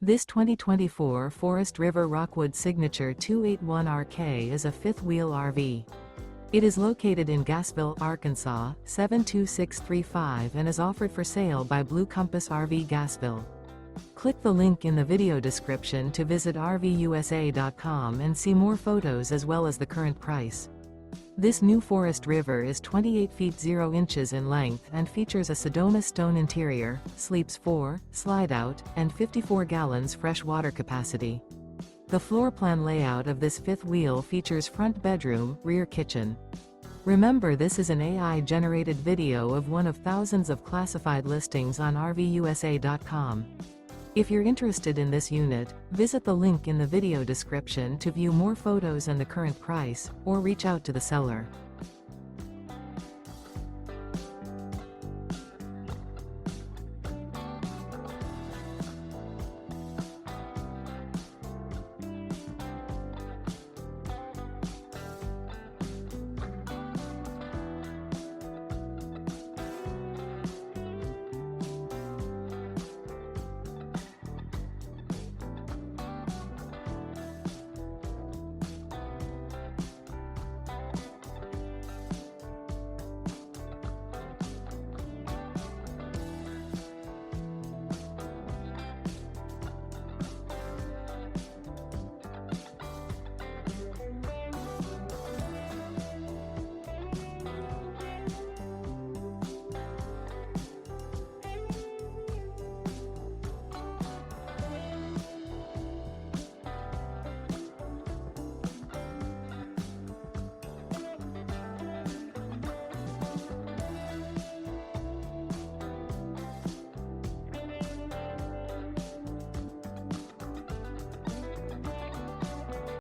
This 2024 Forest River Rockwood Signature 281RK is a fifth-wheel RV. It is located in Gassville, Arkansas, 72635 and is offered for sale by Blue Compass RV Gassville. Click the link in the video description to visit RVUSA.com and see more photos as well as the current price. This new Forest River is 28 feet 0 inches in length and features a SEDONA-STONE interior, sleeps 4, slide-out, and 54 gallons fresh water capacity. The floor plan layout of this fifth wheel features front bedroom, rear kitchen. Remember, this is an AI-generated video of one of thousands of classified listings on RVUSA.com. If you're interested in this unit, visit the link in the video description to view more photos and the current price, or reach out to the seller.